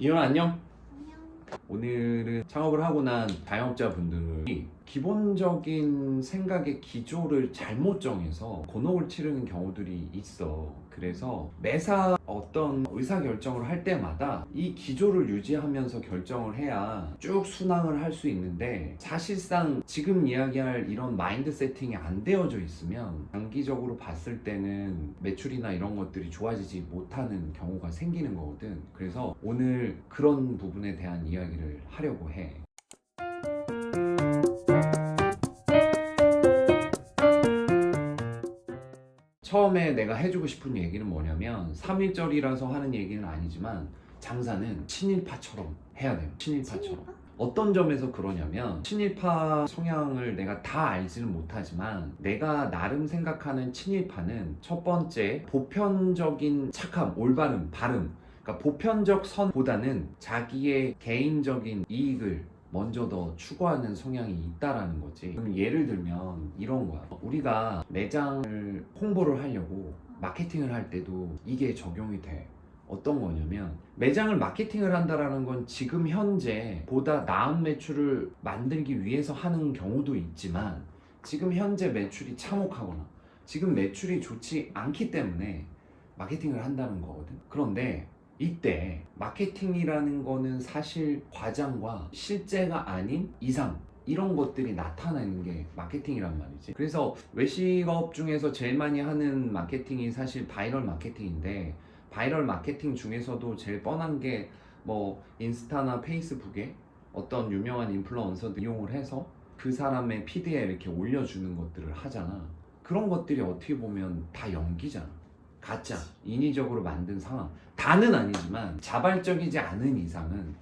이현 안녕? 안녕. 오늘은 창업을 하고 난 자영업자분들이 기본적인 생각의 기조를 잘못 정해서 곤혹을 치르는 경우들이 있어. 그래서 매사 어떤 의사결정을 할 때마다 이 기조를 유지하면서 결정을 해야 쭉 순항을 할 수 있는데, 사실상 지금 이야기할 이런 마인드 세팅이 안 되어져 있으면 장기적으로 봤을 때는 매출이나 이런 것들이 좋아지지 못하는 경우가 생기는 거거든. 그래서 오늘 그런 부분에 대한 이야기를 하려고 해. 처음에 내가 해주고 싶은 얘기는 뭐냐면, 3.1절이라서 하는 얘기는 아니지만 장사는 친일파처럼 해야 돼요. 친일파처럼. 친일파? 어떤 점에서 그러냐면, 친일파 성향을 내가 다 알지는 못하지만 내가 나름 생각하는 친일파는 첫 번째, 보편적인 착함, 올바름, 바름. 그러니까 보편적 선보다는 자기의 개인적인 이익을 먼저 더 추구하는 성향이 있다라는 거지. 그럼 예를 들면 이런 거야. 우리가 매장을 홍보를 하려고 마케팅을 할 때도 이게 적용이 돼. 어떤 거냐면, 매장을 마케팅을 한다라는 건 지금 현재 보다 나은 매출을 만들기 위해서 하는 경우도 있지만, 지금 현재 매출이 참혹하거나 지금 매출이 좋지 않기 때문에 마케팅을 한다는 거거든. 그런데 이때 마케팅이라는 거는 사실 과장과 실제가 아닌 이상, 이런 것들이 나타나는 게 마케팅이란 말이지. 그래서 외식업 중에서 제일 많이 하는 마케팅이 사실 바이럴 마케팅인데, 바이럴 마케팅 중에서도 제일 뻔한 게 뭐 인스타나 페이스북에 어떤 유명한 인플루언서들 이용을 해서 그 사람의 피드에 이렇게 올려주는 것들을 하잖아. 그런 것들이 어떻게 보면 다 연기잖아. 가짜, 인위적으로 만든 상황. 다는 아니지만 자발적이지 않은 이상은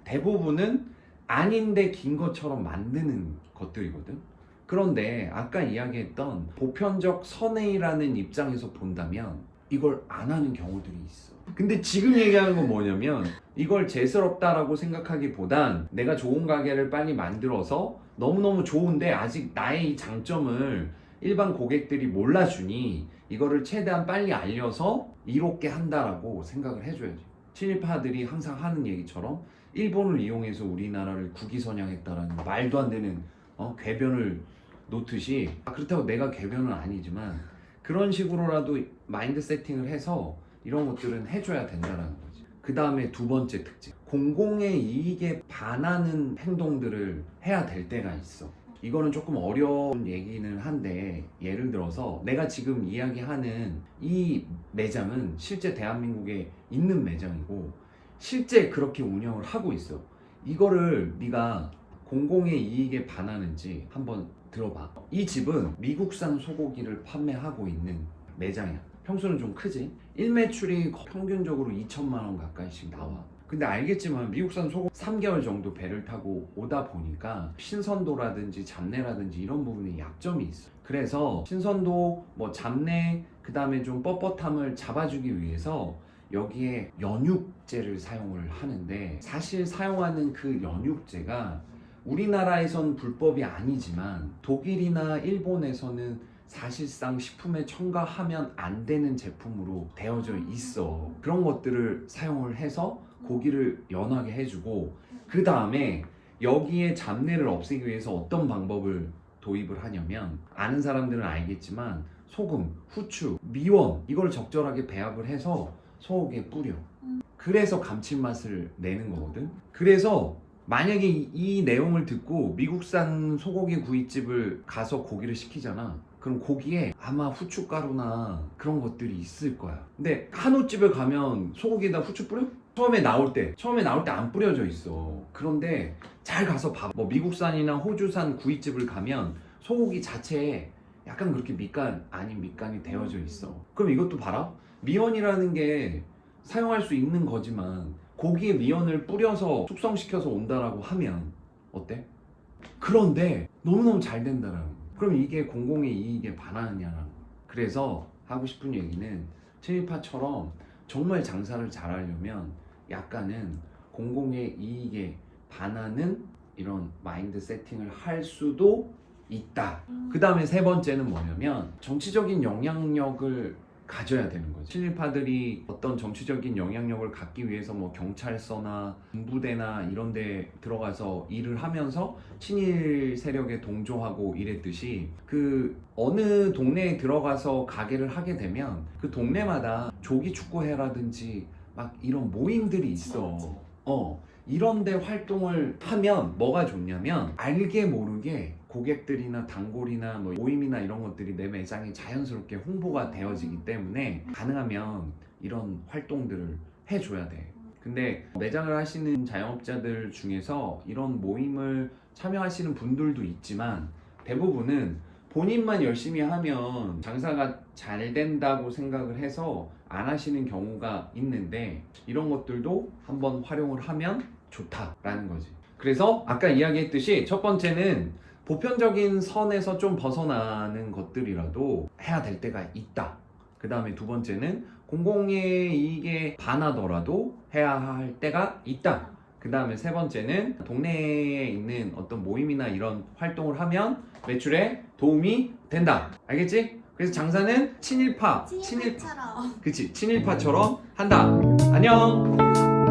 대부분은 아닌데 긴 것처럼 만드는 것들이거든. 그런데 아까 이야기했던 보편적 선의라는 입장에서 본다면 이걸 안 하는 경우들이 있어. 근데 지금 얘기하는 건 뭐냐면, 이걸 재수롭다라고 생각하기보단 내가 좋은 가게를 빨리 만들어서 너무너무 좋은데 아직 나의 이 장점을 일반 고객들이 몰라주니 이거를 최대한 빨리 알려서 이롭게 한다라고 생각을 해줘야지. 친일파들이 항상 하는 얘기처럼 일본을 이용해서 우리나라를 국위선양했다라는 말도 안 되는 궤변을 놓듯이, 그렇다고 내가 궤변은 아니지만 그런 식으로라도 마인드 세팅을 해서 이런 것들은 해줘야 된다는 거지. 그 다음에 두 번째 특징, 공공의 이익에 반하는 행동들을 해야 될 때가 있어. 이거는 조금 어려운 얘기는 한데, 예를 들어서 내가 지금 이야기하는 이 매장은 실제 대한민국에 있는 매장이고 실제 그렇게 운영을 하고 있어. 이거를 네가 공공의 이익에 반하는지 한번 들어봐. 이 집은 미국산 소고기를 판매하고 있는 매장이야. 평수는 좀 크지? 일매출이 평균적으로 2천만 원 가까이씩 나와. 근데 알겠지만 미국산 소고기 3개월 정도 배를 타고 오다 보니까 신선도라든지 잡내라든지 이런 부분에 약점이 있어. 그래서 신선도, 뭐 잡내, 그 다음에 좀 뻣뻣함을 잡아주기 위해서 여기에 연육제를 사용을 하는데, 사실 사용하는 그 연육제가 우리나라에선 불법이 아니지만 독일이나 일본에서는 사실상 식품에 첨가하면 안 되는 제품으로 되어져 있어. 그런 것들을 사용을 해서 고기를 연하게 해주고, 그 다음에 여기에 잡내를 없애기 위해서 어떤 방법을 도입을 하냐면, 아는 사람들은 알겠지만 소금, 후추, 미원, 이걸 적절하게 배합을 해서 소고기에 뿌려. 그래서 감칠맛을 내는 거거든. 그래서 만약에 이 내용을 듣고 미국산 소고기 구이집을 가서 고기를 시키잖아. 그럼 고기에 아마 후춧가루나 그런 것들이 있을 거야. 근데 한우집을 가면 소고기에다 후추 뿌려? 처음에 나올 때 안 뿌려져 있어. 그런데 잘 가서 봐봐. 뭐 미국산이나 호주산 구이집을 가면 소고기 자체에 약간 그렇게 밑간 아닌 밑간이 되어져 있어. 그럼 이것도 봐라. 미원이라는 게 사용할 수 있는 거지만 고기에 미연을 뿌려서 숙성시켜서 온다라고 하면 어때? 그런데 너무너무 잘 된다라는 거. 그럼 이게 공공의 이익에 반하느냐라는 거. 그래서 하고 싶은 얘기는, 친일파처럼 정말 장사를 잘하려면 약간은 공공의 이익에 반하는 이런 마인드 세팅을 할 수도 있다. 그 다음에 세 번째는 뭐냐면, 정치적인 영향력을 가져야 되는 거죠. 친일파들이 어떤 정치적인 영향력을 갖기 위해서 뭐 경찰서나 군부대나 이런 데 들어가서 일을 하면서 친일 세력에 동조하고 이랬듯이 그 어느 동네에 들어가서 가게를 하게 되면 그 동네마다 조기 축구회라든지 막 이런 모임들이 있어. 이런 데 활동을 하면 뭐가 좋냐면 알게 모르게 고객들이나 단골이나 뭐 모임이나 이런 것들이 내 매장에 자연스럽게 홍보가 되어지기 때문에 가능하면 이런 활동들을 해줘야 돼. 근데 매장을 하시는 자영업자들 중에서 이런 모임을 참여하시는 분들도 있지만 대부분은 본인만 열심히 하면 장사가 잘 된다고 생각을 해서 안 하시는 경우가 있는데 이런 것들도 한번 활용을 하면 좋다라는 거지. 그래서 아까 이야기했듯이 첫 번째는 보편적인 선에서 좀 벗어나는 것들이라도 해야 될 때가 있다. 그 다음에 두 번째는 공공의 이익에 반하더라도 해야 할 때가 있다. 그 다음에 세 번째는 동네에 있는 어떤 모임이나 이런 활동을 하면 매출에 도움이 된다. 알겠지? 그래서 장사는 친일파처럼 한다. 안녕.